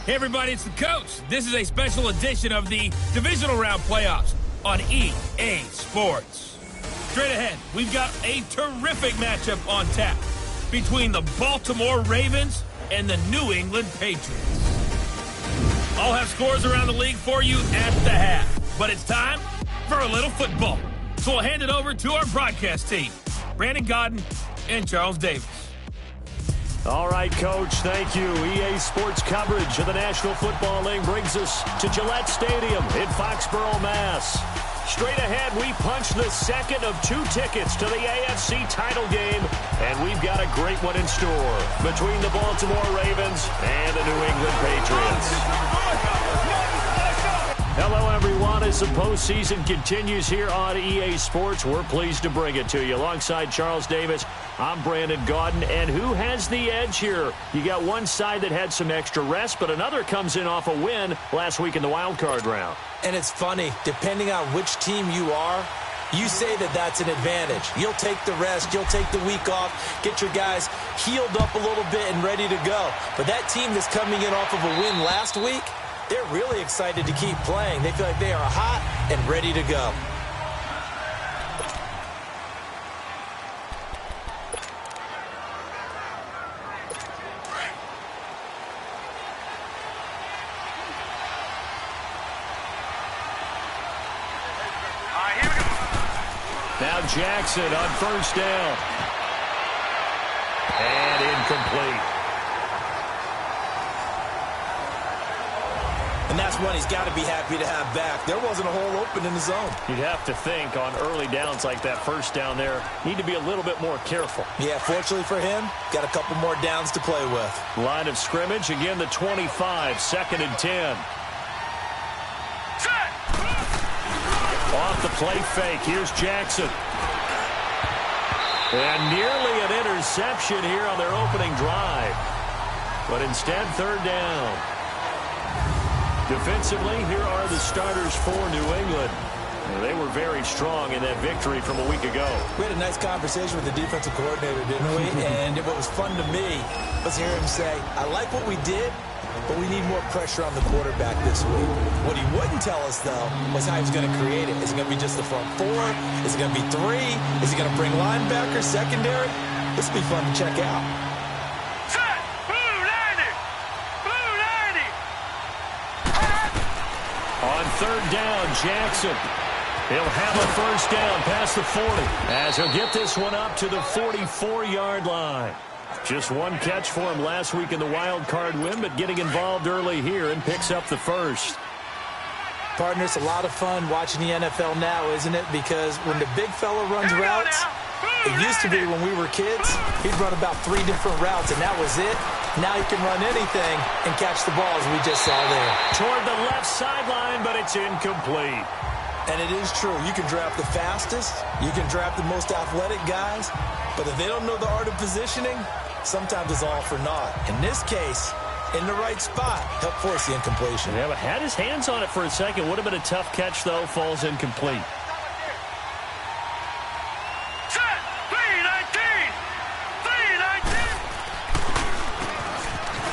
Hey everybody, it's the coach. This is a special edition of the divisional round playoffs on EA Sports. Straight ahead, we've got a terrific matchup on tap between the Baltimore Ravens and the New England Patriots. I'll have scores around the league for you at the half, but it's time for a little football. So we'll hand it over to our broadcast team, Brandon Godden and Charles Davis. All right, Coach, thank you. EA Sports coverage of the National Football League brings us to Gillette Stadium in Foxborough, Mass. Straight ahead, we punch the second of 2 tickets to the AFC title game, and we've got a great one in store between the Baltimore Ravens and the New England Patriots. Hello, everyone. As the postseason continues here on EA Sports, we're pleased to bring it to you. Alongside Charles Davis, I'm Brandon Godden. And who has the edge here? You got one side that had some extra rest, but another comes in off a win last week in the wild card round. And it's funny, depending on which team you are, you say that that's an advantage. You'll take the rest, you'll take the week off, get your guys healed up a little bit and ready to go. But that team that's coming in off of a win last week, they're really excited to keep playing. They feel like they are hot and ready to go. Now Jackson on first down. And incomplete. And that's one he's got to be happy to have back. There wasn't a hole open in the zone. You'd have to think on early downs like that first down there, need to be a little bit more careful. Yeah, fortunately for him, got a couple more downs to play with. Line of scrimmage, again the 25, 2nd and 10. Off the play fake, here's Jackson. And nearly an interception here on their opening drive. But instead, 3rd down. Defensively, here are the starters for New England. They were very strong in that victory from a week ago. We had a nice conversation with the defensive coordinator, didn't we? And what was fun to me was hear him say, I like what we did, but we need more pressure on the quarterback this week. What he wouldn't tell us, though, was how he was going to create it. Is it going to be just the front 4? Is it going to be 3? Is he going to bring linebackers, secondary? This will be fun to check out. On 3rd down, Jackson. He'll have a first down past the 40 as he'll get this one up to the 44-yard line. Just one catch for him last week in the wild card win, but getting involved early here and picks up the first. Partner, it's a lot of fun watching the NFL now, isn't it? Because when the big fella runs routes, it used to be when we were kids, he'd run about 3 different routes, and that was it. Now he can run anything and catch the ball, as we just saw there. Toward the left sideline, but it's incomplete. And it is true. You can draft the fastest. You can draft the most athletic guys. But if they don't know the art of positioning, sometimes it's all for naught. In this case, in the right spot, help force the incompletion. Yeah, but had his hands on it for a second. Would have been a tough catch, though. Falls incomplete.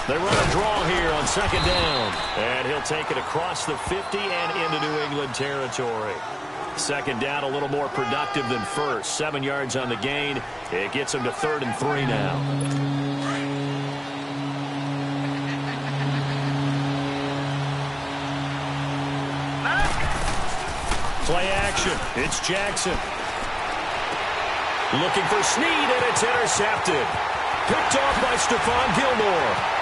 They run a draw here on 2nd down. And he'll take it across the 50 and into New England territory. 2nd down, a little more productive than first. 7 yards on the gain. It gets him to 3rd and 3 now. Play action. It's Jackson. Looking for Snead, and it's intercepted. Picked off by Stephon Gilmore.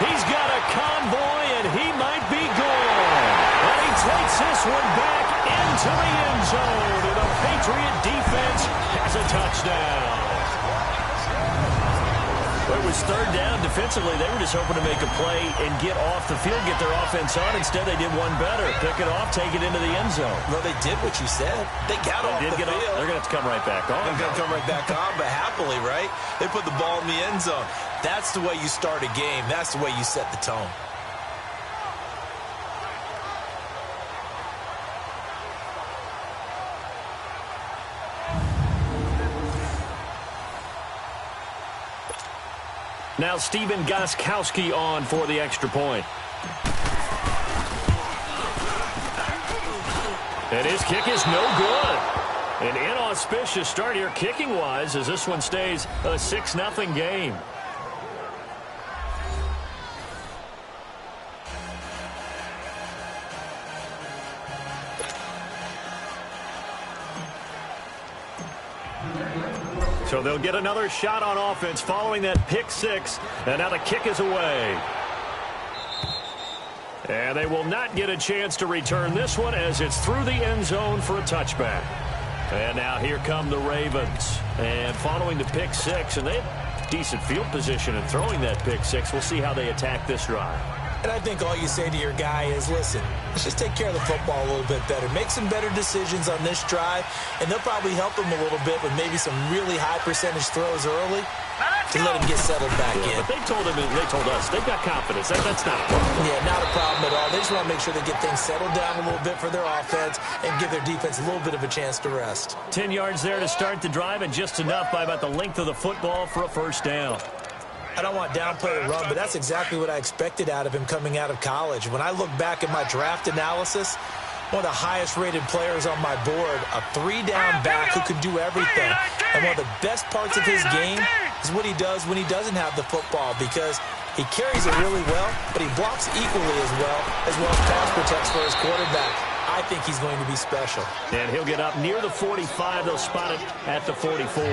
He's got a convoy, and he might be gone. And he takes this one back into the end zone. And the Patriot defense has a touchdown. It was 3rd down. Defensively, they were just hoping to make a play and get off the field, get their offense on. Instead, they did one better. Pick it off, take it into the end zone. Well, they did what you said. They got off the field. They're going to have to come right back on. They're going to come right back on, but happily, right? They put the ball in the end zone. That's the way you start a game. That's the way you set the tone. Now Stephen Gostkowski on for the extra point. And his kick is no good. An inauspicious start here kicking-wise as this one stays a 6-0 game. So they'll get another shot on offense following that pick six. And now the kick is away. And they will not get a chance to return this one as it's through the end zone for a touchback. And now here come the Ravens. And following the pick six, and they have decent field position in throwing that pick six. We'll see how they attack this drive. And I think all you say to your guy is, listen, let's just take care of the football a little bit better. Make some better decisions on this drive, and they'll probably help him a little bit with maybe some really high percentage throws early to let him get settled back in. But they told us, they've got confidence. That's not a problem. Yeah, not a problem at all. They just want to make sure they get things settled down a little bit for their offense and give their defense a little bit of a chance to rest. 10 yards there to start the drive, and just enough by about the length of the football for a first down. I don't want to downplay the run, but that's exactly what I expected out of him coming out of college. When I look back at my draft analysis, one of the highest-rated players on my board, a three-down back who can do everything. And one of the best parts of his game is what he does when he doesn't have the football, because he carries it really well, but he blocks equally as well as pass protects for his quarterback. I think he's going to be special. And he'll get up near the 45. They'll spot it at the 44.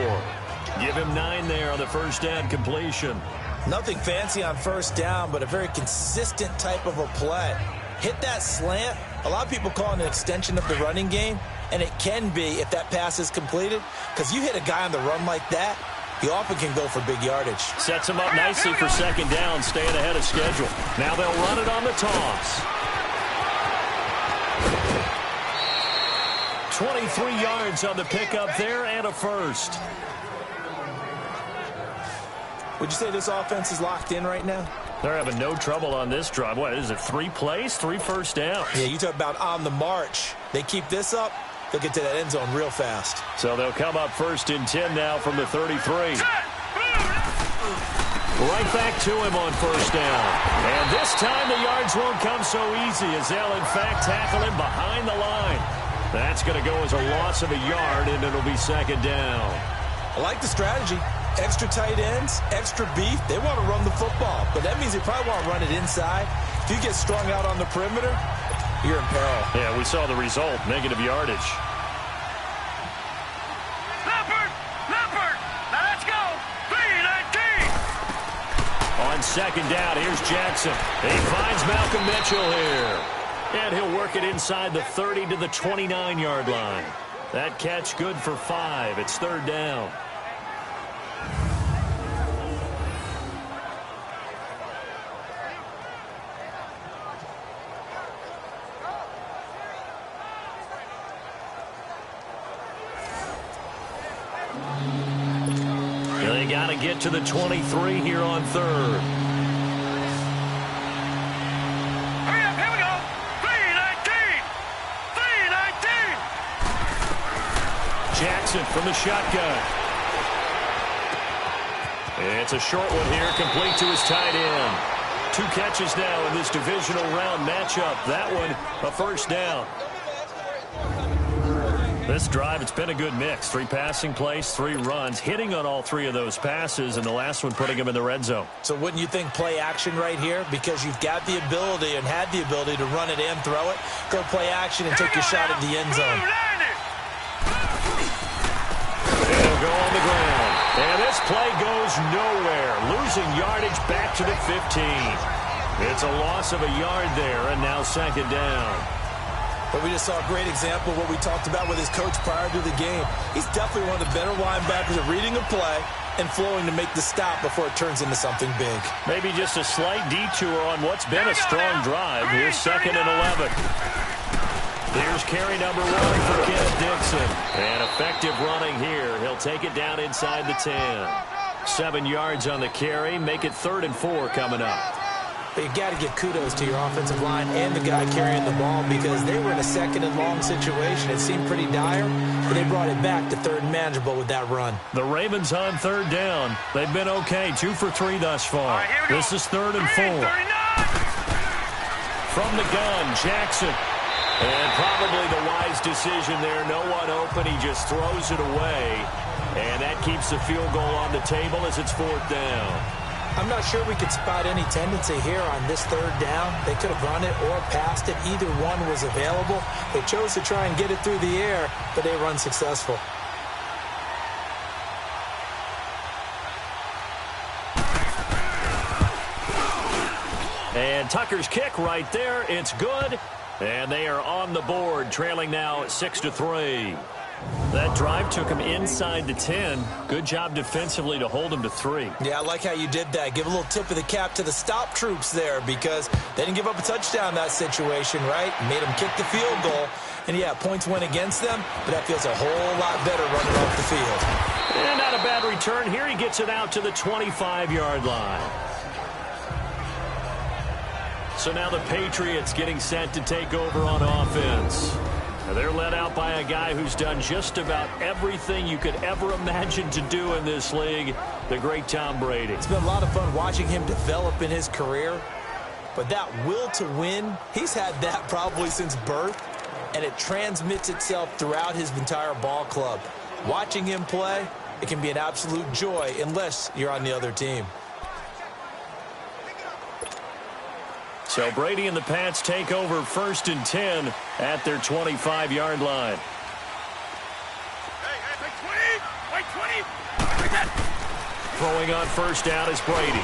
Give him 9 there on the first down completion. Nothing fancy on first down, but a very consistent type of a play. Hit that slant. A lot of people call it an extension of the running game, and it can be if that pass is completed, because you hit a guy on the run like that, he often can go for big yardage. Sets him up nicely for second down, staying ahead of schedule. Now they'll run it on the toss. 23 yards on the pickup there and a first. Would you say this offense is locked in right now? They're having no trouble on this drive. What is it, 3 plays, 3 first downs? Yeah, you talk about on the march. They keep this up, they'll get to that end zone real fast. So they'll come up first and 10 now from the 33. Right back to him on first down. And this time the yards won't come so easy as they'll, in fact, tackle him behind the line. That's going to go as a loss of a yard, and it'll be second down. I like the strategy. Extra tight ends, extra beef. They want to run the football, but that means they probably want to run it inside. If you get strung out on the perimeter, you're in peril. Yeah, we saw the result, negative yardage. Leopard, now let's go. 3-19. On second down, here's Jackson. He finds Malcolm Mitchell here. And he'll work it inside the 30 to the 29-yard line. That catch good for 5. It's third down. They got to get to the 23 here on third. Hurry up, here we go. 3-19. Jackson from the shotgun. It's a short one here, complete to his tight end. 2 catches now in this divisional round matchup. That one, a first down. This drive, it's been a good mix. 3 passing plays, 3 runs, hitting on all 3 of those passes, and the last one putting him in the red zone. So wouldn't you think play action right here? Because you've got the ability and had the ability to run it and throw it. Go play action and take your shot at the end zone. It'll go on the ground. And this play goes nowhere. Losing yardage back to the 15. It's a loss of a yard there, and now second down. But we just saw a great example of what we talked about with his coach prior to the game. He's definitely one of the better linebackers at reading a play and flowing to make the stop before it turns into something big. Maybe just a slight detour on what's been a strong drive. Here's second and 11. Here's carry number 1 for Kenneth Dixon. And effective running here. He'll take it down inside the 10. 7 yards on the carry. Make it 3rd and 4 coming up. But you got to give kudos to your offensive line and the guy carrying the ball, because they were in a 2nd and long situation. It seemed pretty dire, but they brought it back to 3rd and manageable with that run. The Ravens on 3rd down. They've been okay, 2 for 3 thus far. This is 3rd and 4. From the gun, Jackson. And probably the wise decision there. No one open. He just throws it away. And that keeps the field goal on the table as it's 4th down. I'm not sure we could spot any tendency here on this 3rd down. They could have run it or passed it. Either one was available. They chose to try and get it through the air, but they were unsuccessful. And Tucker's kick right there. It's good. And they are on the board, trailing now 6-3. That drive took him inside the 10. Good job defensively to hold him to 3. Yeah, I like how you did that. Give a little tip of the cap to the stop troops there because they didn't give up a touchdown in that situation, right? Made them kick the field goal. And, yeah, points went against them, but that feels a whole lot better running off the field. And not a bad return here. He gets it out to the 25-yard line. So now the Patriots getting set to take over on offense. They're led out by a guy who's done just about everything you could ever imagine to do in this league, the great Tom Brady. It's been a lot of fun watching him develop in his career, but that will to win, he's had that probably since birth, and it transmits itself throughout his entire ball club. Watching him play, it can be an absolute joy unless you're on the other team. So Brady and the Pats take over 1st and 10 at their 25-yard line. Wait 20. Throwing on 1st down is Brady.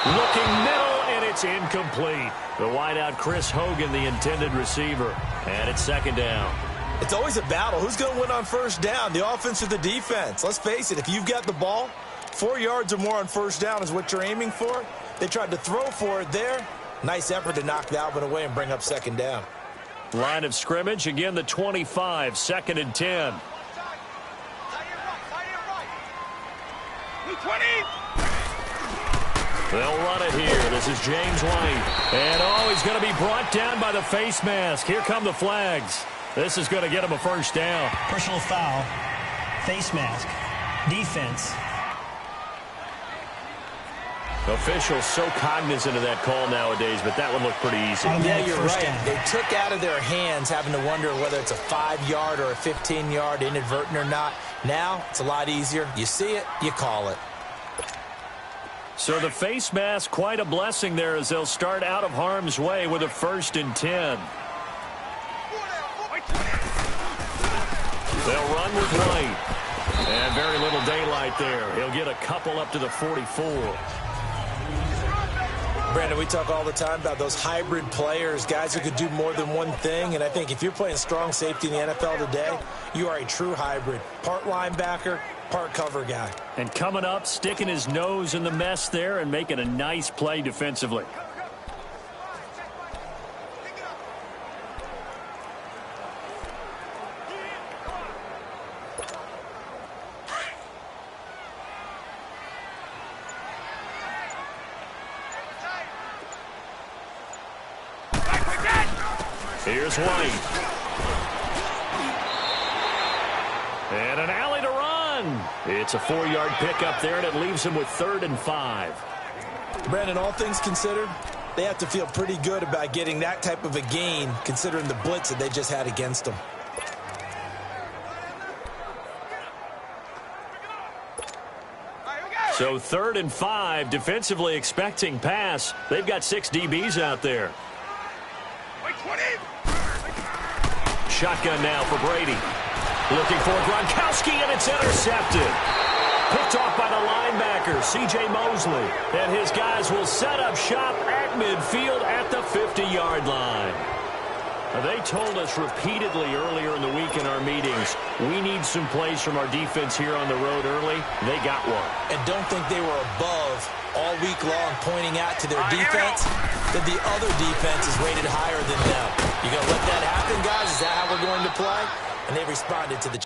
Looking middle, and it's incomplete. The wideout Chris Hogan, the intended receiver. And it's 2nd down. It's always a battle. Who's going to win on 1st down, the offense or the defense? Let's face it, if you've got the ball, 4 yards or more on 1st down is what you're aiming for. They tried to throw for it there. Nice effort to knock that one away and bring up 2nd down. Line of scrimmage, again the 25, 2nd and 10. 20. They'll run it here. This is James White. And, he's going to be brought down by the face mask. Here come the flags. This is going to get him a 1st down. Personal foul, face mask, defense. Officials so cognizant of that call nowadays, but that one looked pretty easy. Yeah, you're right. They took out of their hands having to wonder whether it's a 5-yard or a 15-yard inadvertent or not. Now, it's a lot easier. You see it, you call it. So the face mask, quite a blessing there as they'll start out of harm's way with a 1st and 10. They'll run with White. And very little daylight there. He'll get a couple up to the 44. Brandon, we talk all the time about those hybrid players, guys who could do more than one thing. And I think if you're playing strong safety in the NFL today, you are a true hybrid. Part linebacker, part cover guy. And coming up, sticking his nose in the mess there and making a nice play defensively. Here's White. And an alley to run. It's a 4-yard pickup there, and it leaves him with 3rd and 5. Brandon, all things considered, they have to feel pretty good about getting that type of a gain, considering the blitz that they just had against them. So 3rd and 5, defensively expecting pass. They've got 6 DBs out there. Shotgun now for Brady. Looking for Gronkowski, and it's intercepted. Picked off by the linebacker, C.J. Mosley. And his guys will set up shop at midfield at the 50-yard line. They told us repeatedly earlier in the week in our meetings, we need some plays from our defense here on the road early. They got one. And don't think they were above all week long pointing out to their defense that the other defense is rated higher than them. You going to let that happen, guys? Is that how we're going to play? And they responded to the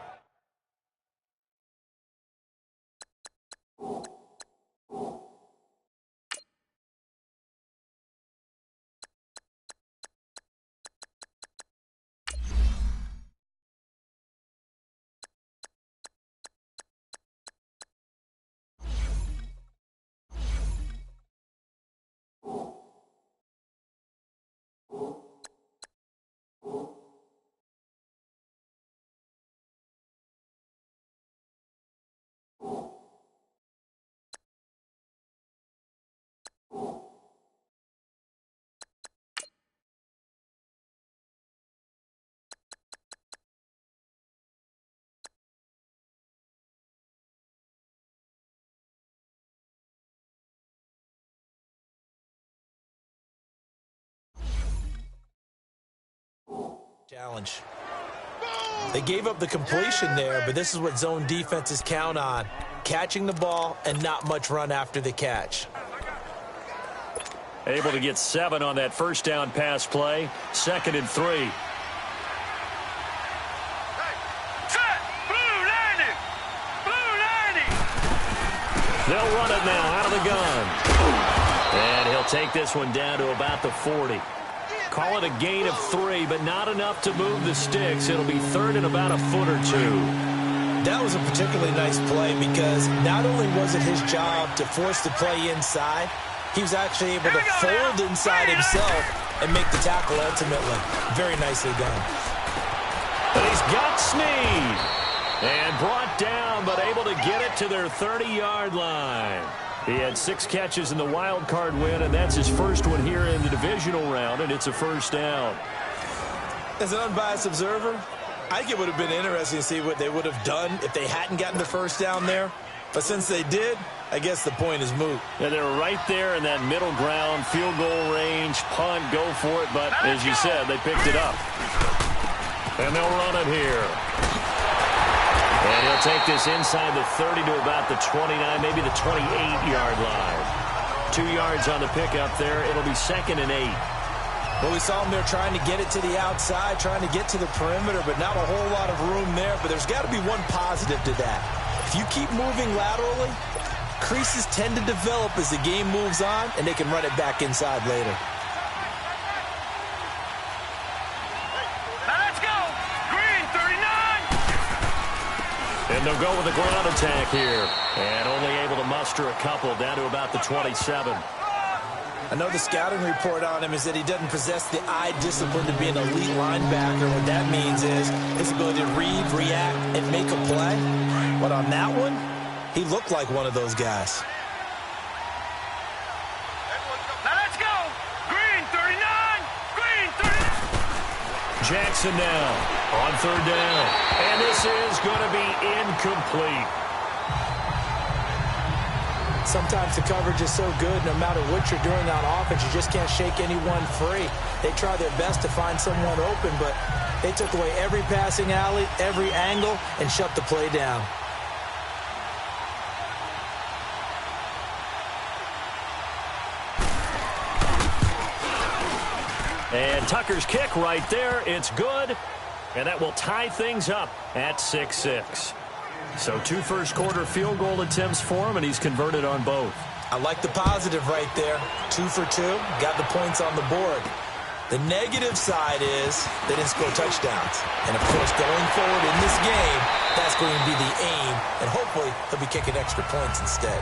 Challenge. They gave up the completion there, but this is what zone defenses count on. Catching the ball and not much run after the catch. Able to get 7 on that first down pass play. 2nd and 3. Set. Blue 90. Blue 90. They'll run it now out of the gun. And he'll take this one down to about the 40. Call it a gain of 3, but not enough to move the sticks. It'll be 3rd and about a foot or 2. That was a particularly nice play because not only was it his job to force the play inside, he was actually able to fold inside himself and make the tackle ultimately. Very nicely done. But he's got Snead. And brought down, but able to get it to their 30-yard line. He had 6 catches in the wild card win, and that's his first one here in the divisional round, and it's a first down. As an unbiased observer, I think it would have been interesting to see what they would have done if they hadn't gotten the first down there. But since they did, I guess the point is moot. Yeah, they were right there in that middle ground, field goal range, punt, go for it. But as you said, they picked it up. And they'll run it here. And he'll take this inside the 30 to about the 29, maybe the 28-yard line. 2 yards on the pickup there. It'll be 2nd and 8. Well, we saw him there trying to get it to the outside, trying to get to the perimeter, but not a whole lot of room there. But there's got to be one positive to that. If you keep moving laterally, creases tend to develop as the game moves on, and they can run it back inside later. Let's go. Green 39. And they'll go with the ground attack here. And only able to muster a couple down to about the 27. I know the scouting report on him is that he doesn't possess the eye discipline to be an elite linebacker. What that means is his ability to read, react, and make a play. But on that one, he looked like one of those guys. Let's go. Green 39. Green 39. Jackson now on 3rd down. And this is going to be incomplete. Sometimes the coverage is so good, no matter what you're doing on offense, you just can't shake anyone free. They try their best to find someone open, but they took away every passing alley, every angle, and shut the play down. And Tucker's kick right there. It's good. And that will tie things up at 6-6. So 2 first-quarter field goal attempts for him, and he's converted on both. I like the positive right there. 2 for 2, got the points on the board. The negative side is they didn't score touchdowns. And, of course, going forward in this game, that's going to be the aim, and hopefully he'll be kicking extra points instead.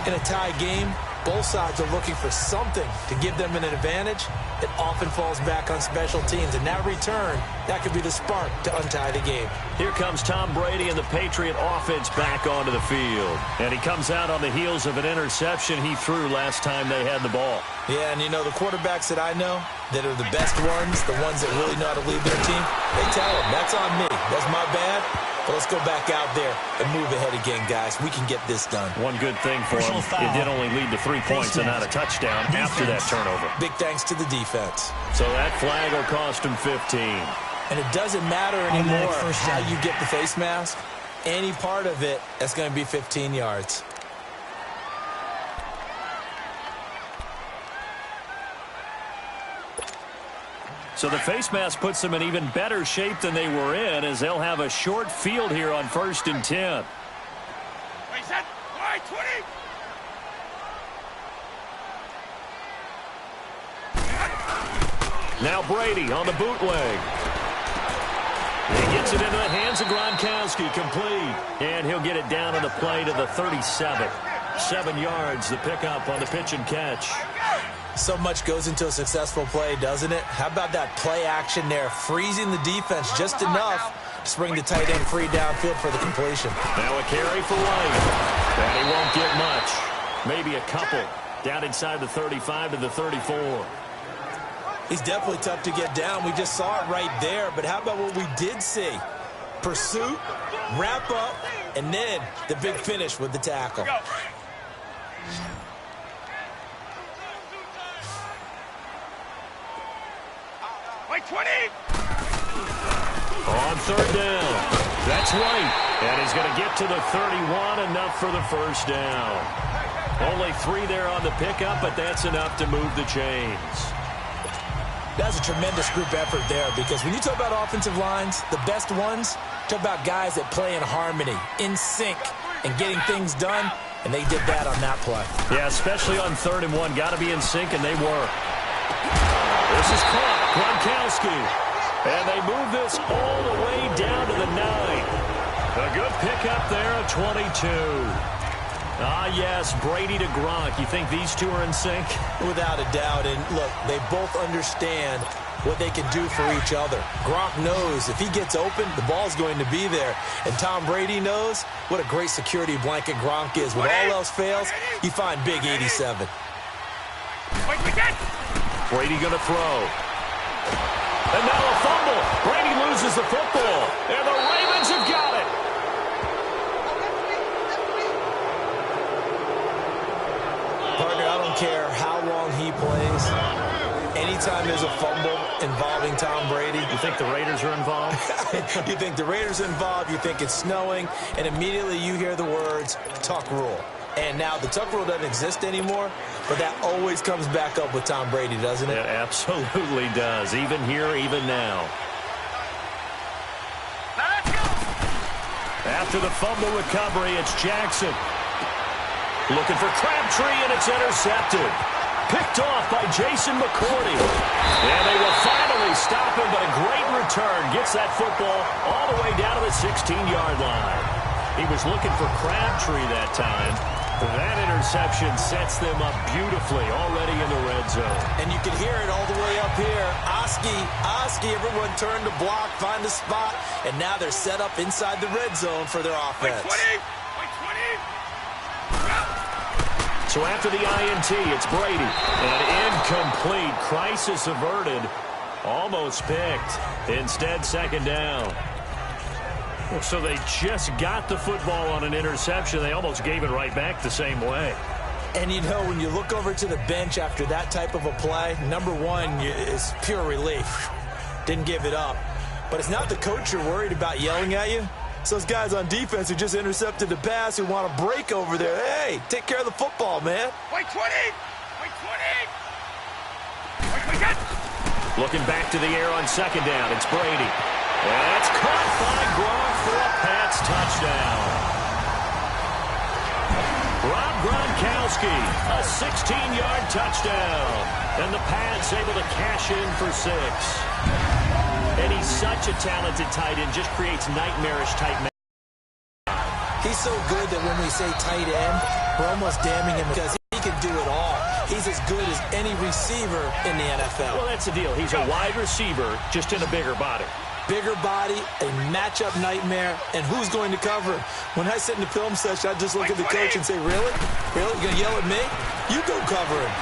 In a tie game, both sides are looking for something to give them an advantage. It often falls back on special teams, and that return, that could be the spark to untie the game. Here comes Tom Brady and the Patriot offense back onto the field. And he comes out on the heels of an interception he threw last time they had the ball. Yeah, and you know, the quarterbacks that I know that are the best ones, the ones that really know how to lead their team, they tell them, that's on me. That's my bad. But let's go back out there and move ahead again, guys. We can get this done. One good thing for him, it did only lead to 3 points and not a touchdown after that turnover. Big thanks to the defense. So that flag will cost him 15. And it doesn't matter anymore how you get the face mask. Any part of it, that's going to be 15 yards. So the face mask puts them in even better shape than they were in, as they'll have a short field here on 1st and 10. Wait, set. Wide 20. Now Brady on the bootleg. He gets it into the hands of Gronkowski, complete. And he'll get it down on the play to the 37. 7 yards, the pickup on the pitch and catch. So much goes into a successful play, doesn't it? How about that play action there, freezing the defense just enough to bring the tight end free downfield for the completion. Now a carry for White. And he won't get much. Maybe a couple. down inside the 35 to the 34. He's definitely tough to get down. We just saw it right there. But how about what we did see? Pursuit, wrap up, and then the big finish with the tackle. Wait, 20. On third down. That's White. And he's going to get to the 31, enough for the first down. Only 3 there on the pickup, but that's enough to move the chains. That's a tremendous group effort there, because when you talk about offensive lines, the best ones, talk about guys that play in harmony, in sync, and getting things done, and they did that on that play. Yeah, especially on 3rd and 1. Got to be in sync, and they were. This is caught. Gronkowski. And they move this all the way down to the 9. A good pickup there at 22. Ah, yes, Brady to Gronk. You think these two are in sync? Without a doubt. And look, they both understand what they can do for each other. Gronk knows if he gets open, the ball's going to be there. And Tom Brady knows what a great security blanket Gronk is. When all else fails, you find big 87. Brady going to throw. And now a fumble. Brady loses the football. And the Ravens have got it. Partner, I don't care how long he plays. Anytime there's a fumble involving Tom Brady. You think the Raiders are involved? You think the Raiders are involved, you think it's snowing, and immediately you hear the words, tuck rule. And now the tuck rule doesn't exist anymore, but that always comes back up with Tom Brady, doesn't it? It absolutely does, even here, even now. After the fumble recovery, it's Jackson. Looking for Crabtree, and it's intercepted. Picked off by Jason McCourty. And they will finally stop him, but a great return gets that football all the way down to the 16-yard line. He was looking for Crabtree that time. That interception sets them up beautifully already in the red zone. And you can hear it all the way up here. Oski, everyone turned to block, find a spot, and now they're set up inside the red zone for their offense. So after the INT, it's Brady. An incomplete, crisis averted, almost picked. Instead, second down. So they just got the football on an interception. They almost gave it right back the same way. And, you know, when you look over to the bench after that type of a play, number one is pure relief. Didn't give it up. But it's not the coach you're worried about yelling at you. It's those guys on defense who just intercepted the pass who want to break over there. Hey, take care of the football, man. Wait, 20. Wait, 20. Wait, Looking back to the air on second down, it's Brady. And it's caught by Gronk for a Pats touchdown. Rob Gronkowski, a 16-yard touchdown. And the Pats able to cash in for 6. And he's such a talented tight end, just creates nightmarish tight men. He's so good that when we say tight end, we're almost damning him because he can do it all. He's as good as any receiver in the NFL. Well, that's the deal. He's a wide receiver, just in a bigger body. Bigger body, a matchup nightmare, and who's going to cover him? When I sit in the film session, I just look at the coach and say, really? Really? You going to yell at me? You go cover him.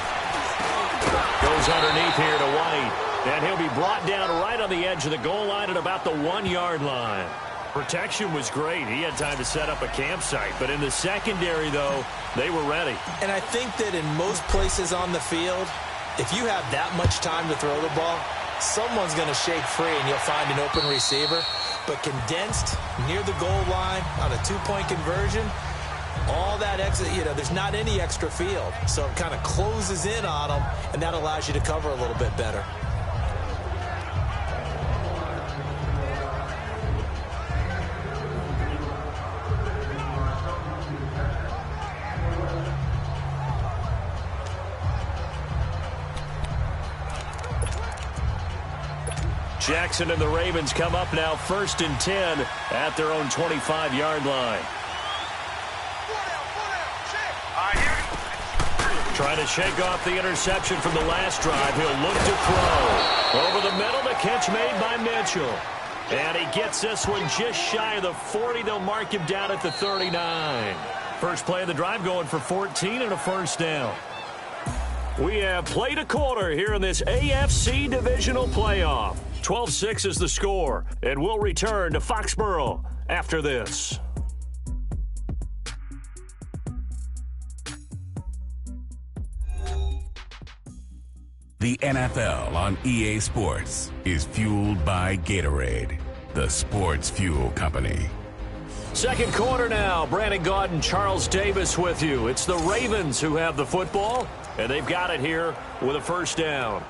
Goes underneath here to White. And he'll be brought down right on the edge of the goal line at about the 1-yard line. Protection was great. He had time to set up a campsite. But in the secondary, though, they were ready. And I think that in most places on the field, if you have that much time to throw the ball, someone's going to shake free and you'll find an open receiver. But condensed near the goal line on a 2-point conversion, all that extra, you know, there's not any extra field. So it kind of closes in on them, and that allows you to cover a little bit better. Jackson and the Ravens come up now 1st and 10 at their own 25-yard line. Trying to shake off the interception from the last drive. He'll look to throw. Over the middle, the catch made by Mitchell. And he gets this one just shy of the 40. They'll mark him down at the 39. First play of the drive going for 14 and a first down. We have played a quarter here in this AFC divisional playoff. 12-6 is the score, and we'll return to Foxborough after this. The NFL on EA Sports is fueled by Gatorade, the sports fuel company. Second quarter now. Brandon Gaudin, Charles Davis with you. It's the Ravens who have the football, and they've got it here with a first down.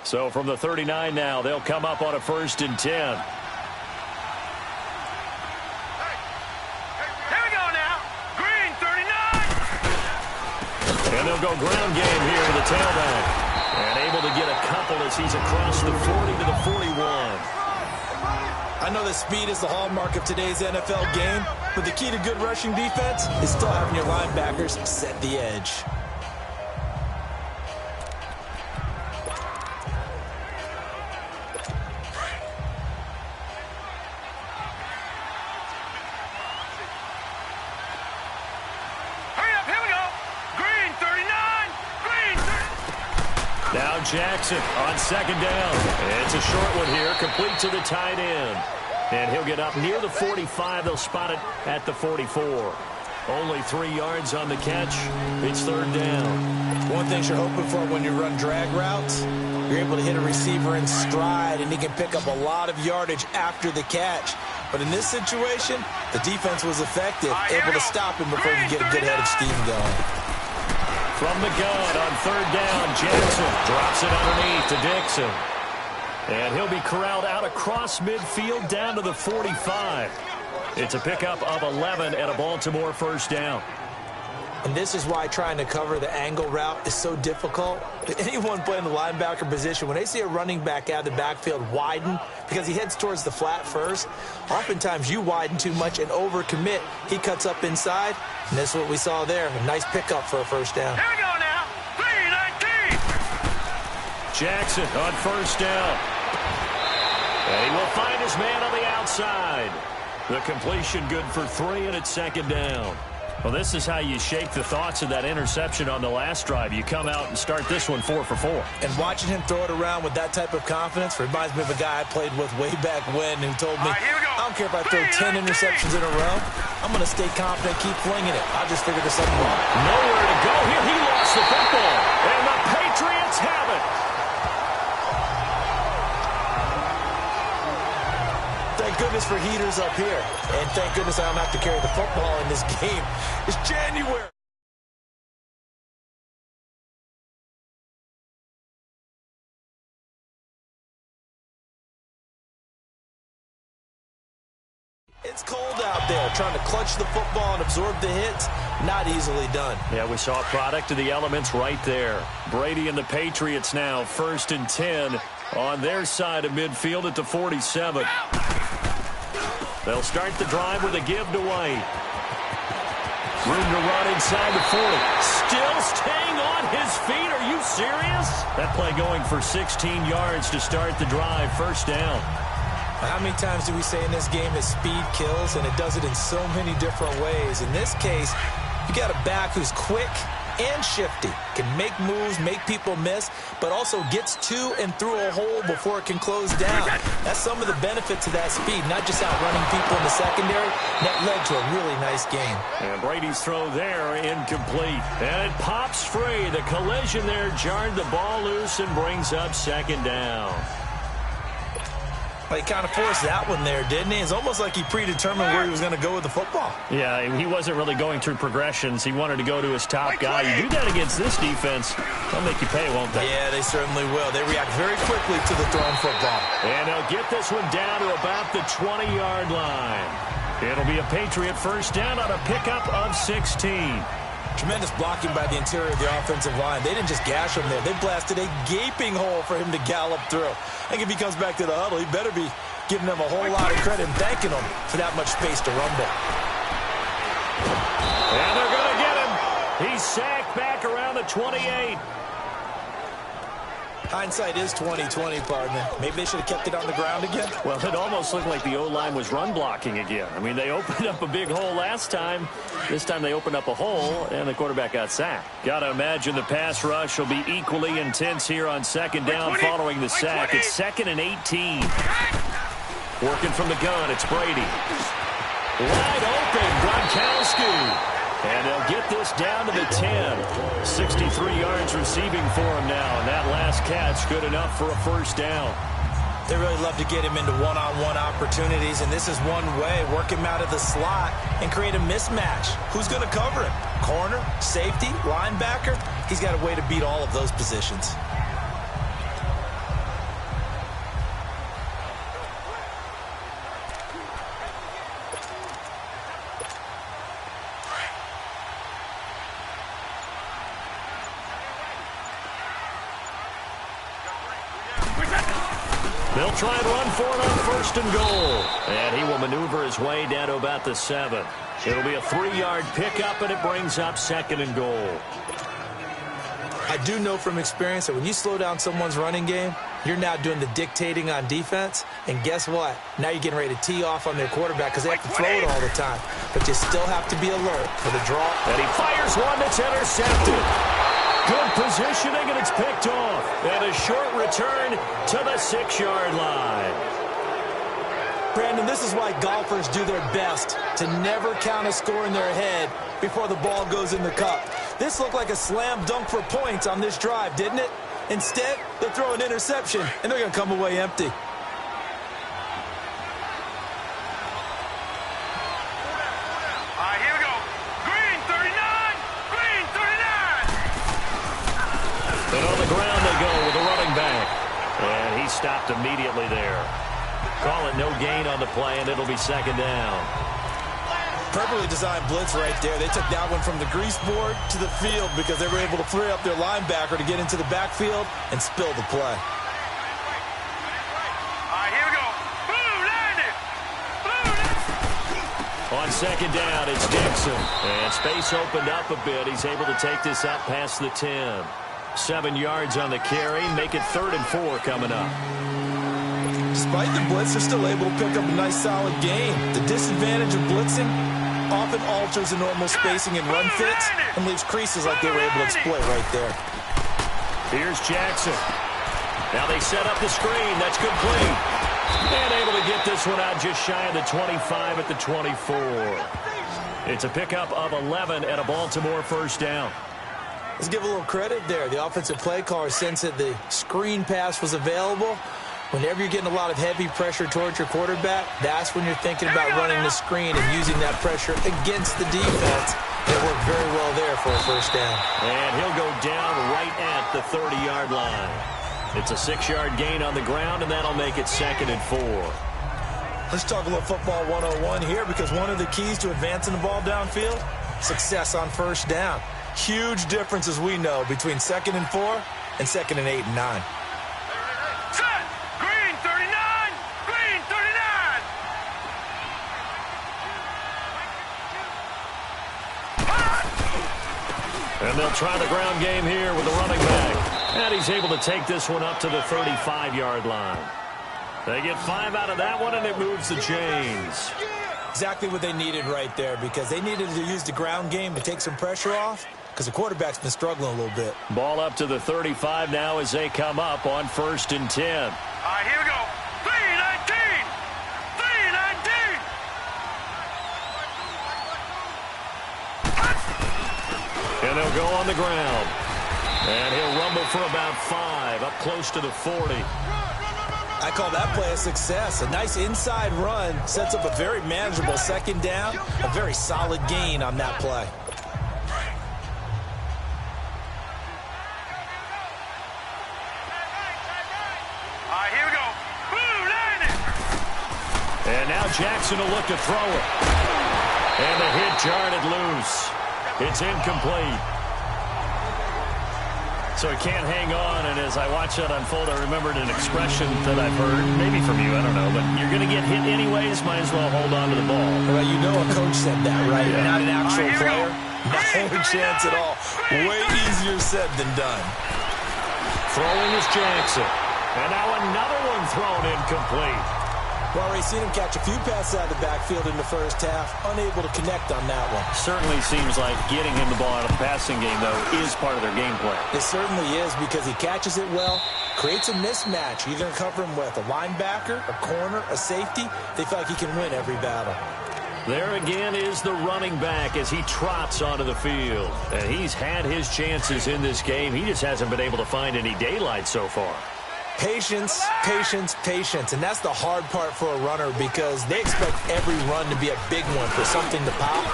So from the 39 now, they'll come up on a 1st and 10. And they'll go ground game here with the tailback. And able to get a couple as he's across the 40 to the 41. I know that speed is the hallmark of today's NFL game, but the key to good rushing defense is still having your linebackers set the edge. Now Jackson on 2nd down. It's a short one here, complete to the tight end. And he'll get up near the 45. They'll spot it at the 44. Only 3 yards on the catch. It's 3rd down. One thing you're hoping for when you run drag routes, you're able to hit a receiver in stride, and he can pick up a lot of yardage after the catch. But in this situation, the defense was effective, able to stop him before he could get a good head of steam going. From the gun on 3rd down, Jackson drops it underneath to Dixon. And he'll be corralled out across midfield down to the 45. It's a pickup of 11 and a Baltimore 1st down. And this is why trying to cover the angle route is so difficult. Anyone playing the linebacker position, when they see a running back out of the backfield widen because he heads towards the flat first, oftentimes you widen too much and overcommit. He cuts up inside, and that's what we saw there. A nice pickup for a 1st down. Here we go now. 3-19. Jackson on 1st down. And he will find his man on the outside. The completion good for 3, and it's 2nd down. Well, this is how you shake the thoughts of that interception on the last drive. You come out and start this one 4 for 4. And watching him throw it around with that type of confidence reminds me of a guy I played with way back when who told me, I don't care if I throw 10 interceptions in a row. I'm going to stay confident, keep flinging it. I'll just figure this something wrong. Nowhere to go here. He lost the football. And the Patriots have it. Thank goodness for heaters up here. And thank goodness I don't have to carry the football in this game. It's January. It's cold out there. Trying to clutch the football and absorb the hits, not easily done. Yeah, we saw a product of the elements right there. Brady and the Patriots now 1st and 10 on their side of midfield at the 47. They'll start the drive with a give to White. Room to run inside the 40. Still staying on his feet. Are you serious? That play going for 16 yards to start the drive. 1st down. How many times do we say in this game that speed kills, and it does it in so many different ways? In this case, you got a back who's quick and shifty, can make moves, make people miss, but also gets to and through a hole before it can close down. That's some of the benefits of that speed, not just outrunning people in the secondary. That led to a really nice game. And Brady's throw there incomplete. And it pops free. The collision there jarred the ball loose and brings up 2nd down. He kind of forced that one there, didn't he? It's almost like he predetermined where he was going to go with the football. Yeah, he wasn't really going through progressions. He wanted to go to his top guy. You do that against this defense, they'll make you pay, won't they? Yeah, they certainly will. They react very quickly to the thrown football. And they'll get this one down to about the 20-yard line. It'll be a Patriot 1st down on a pickup of 16. Tremendous blocking by the interior of the offensive line. They didn't just gash him there. They blasted a gaping hole for him to gallop through. I think if he comes back to the huddle, he better be giving them a whole lot of credit and thanking them for that much space to rumble. And they're going to get him. He's sacked back around the 28. Hindsight is 20/20, partner. Maybe they should have kept it on the ground again. Well, it almost looked like the O-line was run blocking again. I mean, they opened up a big hole last time. This time they opened up a hole, and the quarterback got sacked. Got to imagine the pass rush will be equally intense here on second down following the sack. It's 2nd and 18. Working from the gun, it's Brady. Wide open, Gronkowski. And they'll get this down to the 10. 63 yards receiving for him now. And that last catch good enough for a first down. They really love to get him into one-on-one opportunities, and this is one way. Work him out of the slot and create a mismatch. Who's going to cover him? Corner, safety, linebacker? He's got a way to beat all of those positions. They'll try and run for it on 1st and goal. And he will maneuver his way down to about the 7. It'll be a 3-yard pickup, and it brings up 2nd and goal. I do know from experience that when you slow down someone's running game, you're now doing the dictating on defense. And guess what? Now you're getting ready to tee off on their quarterback because they have to throw it all the time. But you still have to be alert for the draw. And he fires one that's intercepted. Good positioning, and it's picked off. And a short return to the 6-yard line. Brandon, this is why golfers do their best to never count a score in their head before the ball goes in the cup. This looked like a slam dunk for points on this drive, didn't it? Instead, they'll throw an interception, and they're going to come away empty. Here we go. Green 39. Green 39. And on the ground they go with the running back. And he stopped immediately there. Call it no gain on the play, and it'll be 2nd down. Perfectly designed blitz right there. They took that one from the grease board to the field because they were able to free up their linebacker to get into the backfield and spill the play. Here we go. Blue landed. On 2nd down, it's Dixon. And space opened up a bit. He's able to take this up past the 10. 7 yards on the carry. Make it 3rd and 4 coming up. Despite the blitz, they're still able to pick up a nice solid gain. The disadvantage of blitzing often alters the normal spacing and run fits and leaves creases like they were able to exploit right there. Here's Jackson. Now they set up the screen. That's complete. And able to get this one out just shy of the 25 at the 24. It's a pickup of 11 and a Baltimore first down. Let's give a little credit there. The offensive play caller sensed that the screen pass was available. Whenever you're getting a lot of heavy pressure towards your quarterback, that's when you're thinking about running the screen and using that pressure against the defense. It worked very well there for a first down. And he'll go down right at the 30-yard line. It's a 6-yard gain on the ground, and that'll make it 2nd and 4. Let's talk a little football 101 here, because one of the keys to advancing the ball downfield, success on first down. Huge difference, as we know, between 2nd and 4 and 2nd and 8 and 9. Set. Green 39. Green 39. And they'll try the ground game here with the running back. And he's able to take this one up to the 35-yard line. They get 5 out of that one, and it moves the chains. Exactly what they needed right there, because they needed to use the ground game to take some pressure off, because the quarterback's been struggling a little bit. Ball up to the 35 now as they come up on 1st and 10. Here we go. 319. 319. And they'll go on the ground. And he'll rumble for about 5, up close to the 40. I call that play a success. A nice inside run sets up a very manageable 2nd down, a very solid gain on that play. Here we go. Blue landed. And now Jackson will look to throw it. And the hit jarred it loose. It's incomplete. So he can't hang on, and as I watch that unfold, I remembered an expression that I've heard, maybe from you, I don't know, but you're going to get hit anyways, might as well hold on to the ball. Well, you know a coach said that, right? Yeah. Not an actual player. No chance at all. Way easier said than done. Throwing is Jackson. And now another one thrown incomplete. Well, we've seen him catch a few passes out of the backfield in the first half, unable to connect on that one. Certainly seems like getting him the ball out of the passing game, though, is part of their game plan. It certainly is, because he catches it well, creates a mismatch. You're going to cover him with a linebacker, a corner, a safety. They feel like he can win every battle. There again is the running back as he trots onto the field. And he's had his chances in this game. He just hasn't been able to find any daylight so far. Patience, patience, patience. And that's the hard part for a runner, because they expect every run to be a big one for something to pop.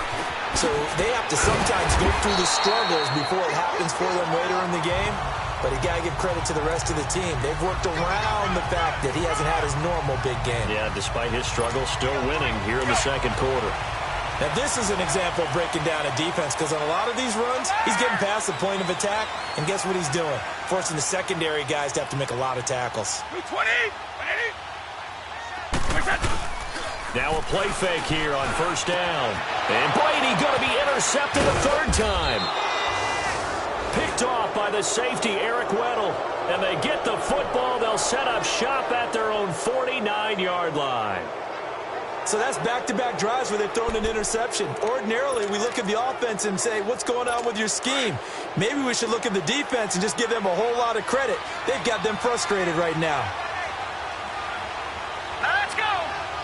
So they have to sometimes go through the struggles before it happens for them later in the game. But you got to give credit to the rest of the team. They've worked around the fact that he hasn't had his normal big game. Yeah, despite his struggle, still winning here in the second quarter. Now, this is an example of breaking down a defense, because on a lot of these runs, he's getting past the point of attack, and guess what he's doing? Forcing the secondary guys to have to make a lot of tackles. 20. Now a play fake here on first down. And Brady going to be intercepted a third time. Picked off by the safety, Eric Weddle. And they get the football. They'll set up shop at their own 49-yard line. So that's back-to-back drives where they've thrown an interception. Ordinarily, we look at the offense and say, what's going on with your scheme? Maybe we should look at the defense and just give them a whole lot of credit. They've got them frustrated right now. Let's go.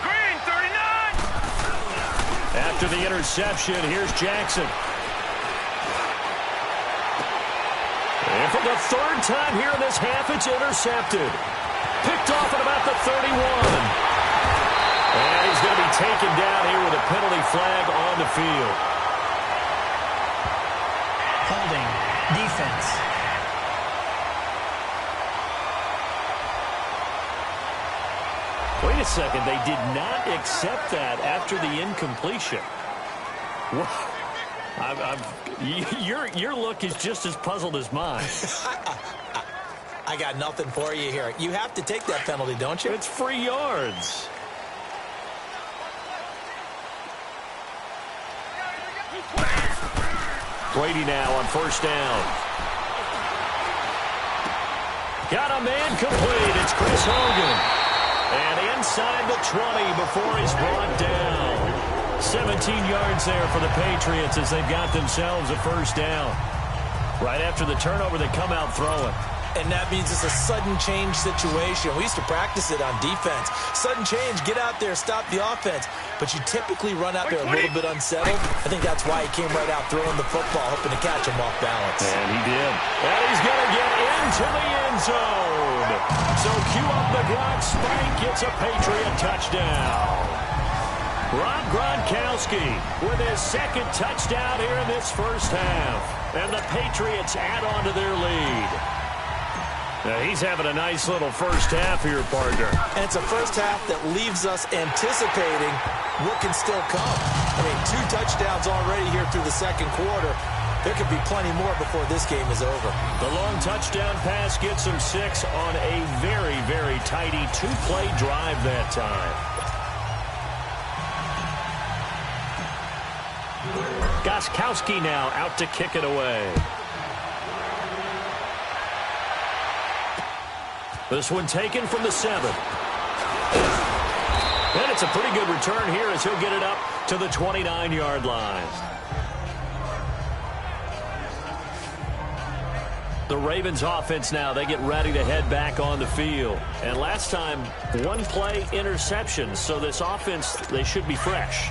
Green, 39. After the interception, here's Jackson. And for the third time here in this half, it's intercepted. Picked off at about the 31. And he's going to be taken down here with a penalty flag on the field. Holding. Defense. Wait a second. They did not accept that after the incompletion. Your look is just as puzzled as mine. I got nothing for you here. You have to take that penalty, don't you? It's free yards. Brady now on first down. Got a man complete. It's Chris Hogan. And inside the 20 before he's brought down. 17 yards there for the Patriots as they've got themselves a first down. Right after the turnover, they come out throwing. And that means it's a sudden change situation. We used to practice it on defense. Sudden change, get out there, stop the offense. But you typically run out there a little bit unsettled. I think that's why he came right out throwing the football, hoping to catch him off balance. And he did. And he's going to get into the end zone. So cue up the Gronk spike, gets a Patriot touchdown. Rob Gronkowski with his second touchdown here in this first half. And the Patriots add on to their lead. Now he's having a nice little first half here, partner. And it's a first half that leaves us anticipating what can still come. I mean, 2 touchdowns already here through the second quarter. There could be plenty more before this game is over. The long touchdown pass gets him 6 on a very, very tidy 2-play drive that time. Gostkowski now out to kick it away. This one taken from the 7. And it's a pretty good return here as he'll get it up to the 29-yard line. The Ravens offense now, they get ready to head back on the field. And last time, 1-play interception. So this offense, they should be fresh.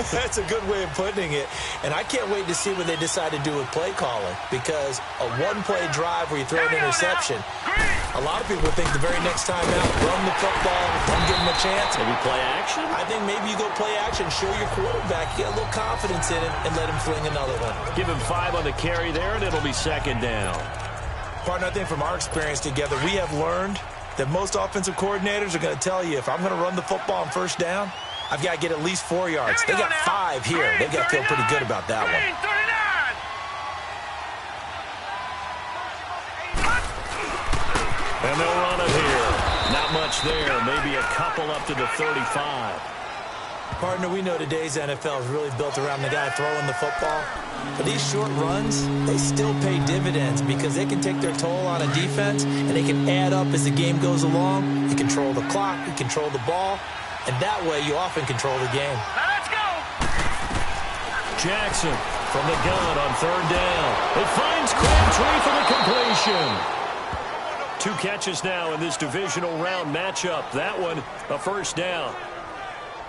That's a good way of putting it. And I can't wait to see what they decide to do with play calling. Because a 1-play drive where you throw an interception, a lot of people think the very next time out, run the football, don't give them a chance. Maybe play action? I think maybe you go play action, show your quarterback, get a little confidence in him, and let him fling another one. Give him 5 on the carry there, and it'll be second down. Partner, I think from our experience together, we have learned that most offensive coordinators are going to tell you, if I'm going to run the football on first down, I've got to get at least 4 yards. They got 5 here. They've got to feel pretty good about that one. And they'll run it here. Not much there. Maybe a couple up to the 35. Partner, we know today's NFL is really built around the guy throwing the football. But these short runs, they still pay dividends because they can take their toll on a defense and they can add up as the game goes along. You control the clock, you control the ball, and that way you often control the game. Now let's go. Jackson from the gun on third down. It finds Crabtree for the completion. 2 catches now in this divisional round matchup. That one, a first down.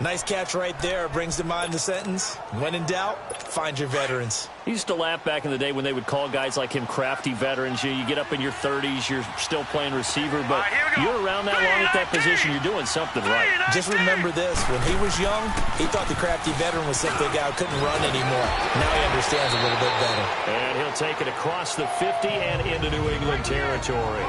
Nice catch right there. Brings to mind the sentence, when in doubt, find your veterans. He used to laugh back in the day when they would call guys like him crafty veterans. You get up in your 30s, you're still playing receiver, but you're around that long at that position, you're doing something right. Just remember this. When he was young, he thought the crafty veteran was simply a guy who couldn't run anymore. Now he understands a little bit better. And he'll take it across the 50 and into New England territory.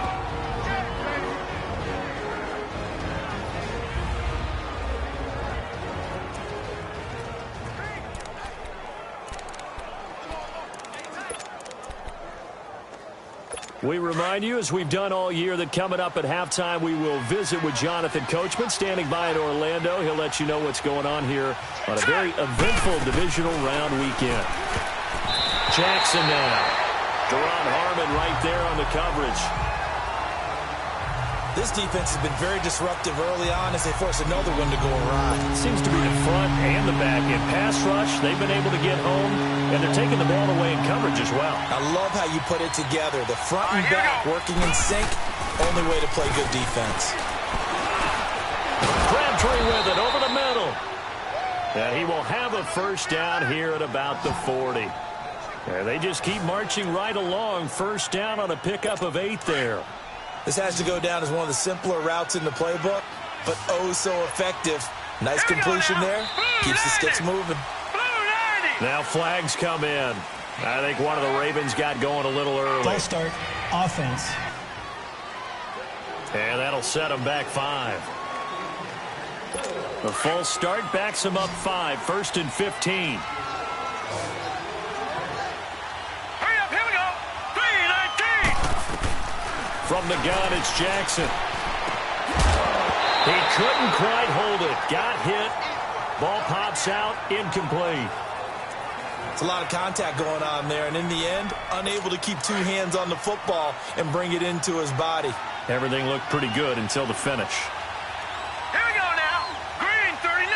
We remind you, as we've done all year, that coming up at halftime, we will visit with Jonathan Coachman, standing by in Orlando. He'll let you know what's going on here on a very eventful divisional round weekend. Jackson now. Deron Harmon right there on the coverage. This defense has been very disruptive early on as they force another one to go awry. It seems to be the front and the back. In pass rush, they've been able to get home, and they're taking the ball away in coverage as well. I love how you put it together. The front and back working in sync, only way to play good defense. Crabtree with it over the middle. And he will have a first down here at about the 40. And they just keep marching right along. First down on a pickup of 8 there. This has to go down as one of the simpler routes in the playbook, but oh so effective. Nice completion there. Keeps the sticks moving. Now flags come in. I think one of the Ravens got going a little early. False start, offense. And that'll set them back 5. The false start backs them up 5. 1st and 15. From the gun, it's Jackson. He couldn't quite hold it. Got hit. Ball pops out. Incomplete. It's a lot of contact going on there, and in the end, unable to keep 2 hands on the football and bring it into his body. Everything looked pretty good until the finish. Here we go now. Green 39.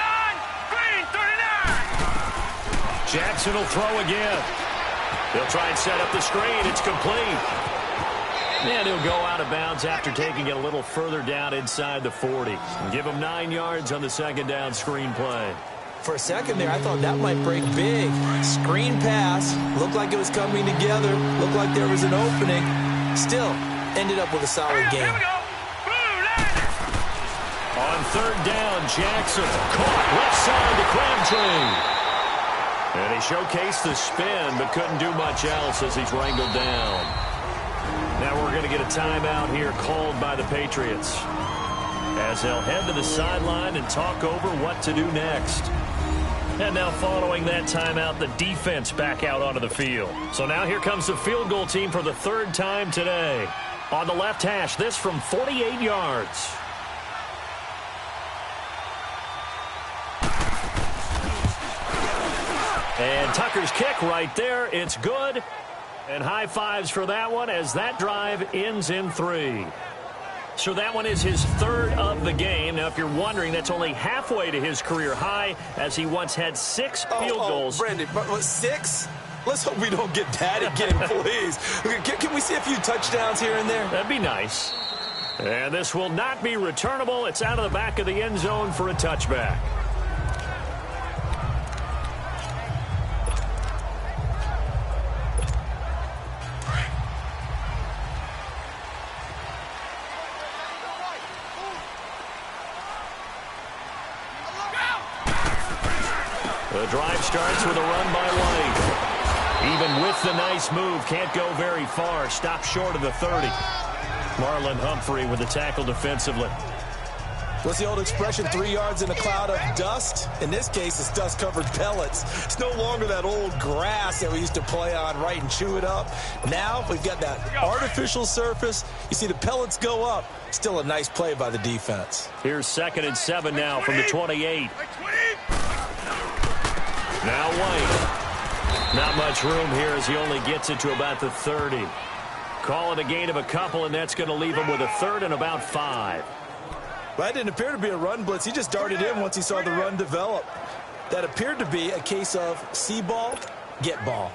Green 39. Jackson will throw again. He'll try and set up the screen. It's complete. And he'll go out of bounds after taking it a little further down inside the 40. And give him 9 yards on the second down screen play. For a second there, I thought that might break big. Screen pass. Looked like it was coming together. Looked like there was an opening. Still, ended up with a solid game. Here we go. Blue Niners. On third down, Jackson caught left side to Crabtree. And he showcased the spin, but couldn't do much else as he's wrangled down. Now we're going to get a timeout here called by the Patriots, as they'll head to the sideline and talk over what to do next. And now following that timeout, the defense back out onto the field. So now here comes the field goal team for the 3rd time today. On the left hash, this from 48 yards. And Tucker's kick right there. It's good. And high fives for that one as that drive ends in 3. So that one is his 3rd of the game. Now, if you're wondering, that's only halfway to his career high, as he once had 6 field goals. Brandon, but 6? Let's hope we don't get that again, please. Can we see a few touchdowns here and there? That'd be nice. And this will not be returnable. It's out of the back of the end zone for a touchback. The drive starts with a run by White. Even with the nice move, can't go very far. Stop short of the 30. Marlon Humphrey with the tackle defensively. What's the old expression, 3 yards in a cloud of dust? In this case, it's dust-covered pellets. It's no longer that old grass that we used to play on, right, and chew it up. Now we've got that artificial surface. You see the pellets go up. Still a nice play by the defense. Here's 2nd and 7 now from the 28. Now White. Not much room here as he only gets it to about the 30. Call it a gain of a couple, and that's going to leave him with a third and about 5. Well, that didn't appear to be a run blitz. He just darted in once he saw the run develop. That appeared to be a case of see ball, get ball.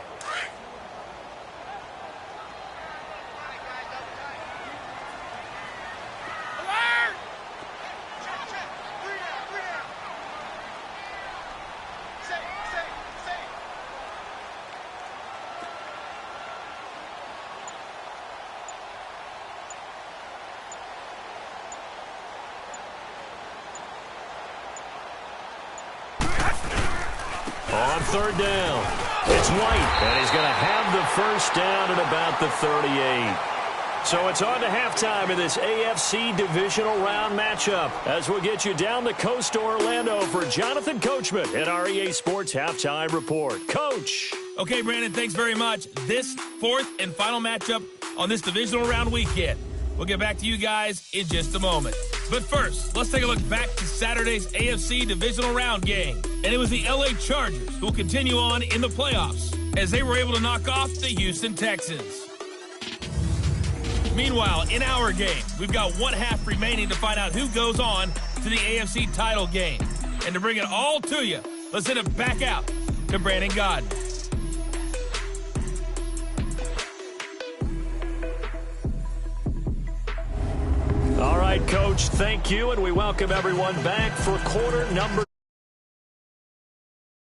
On third down, it's White, and he's going to have the first down at about the 38. So it's on to halftime in this AFC divisional round matchup as we'll get you down the coast to Orlando for Jonathan Coachman at our EA Sports Halftime Report. Coach. Okay, Brandon, thanks very much. This fourth and final matchup on this divisional round weekend. We'll get back to you guys in just a moment. But first, let's take a look back to Saturday's AFC divisional round game. And it was the LA Chargers who will continue on in the playoffs as they were able to knock off the Houston Texans. Meanwhile, in our game, we've got one half remaining to find out who goes on to the AFC title game. And to bring it all to you, let's send it back out to Brandon Godden. All right, Coach, thank you, and we welcome everyone back for quarter number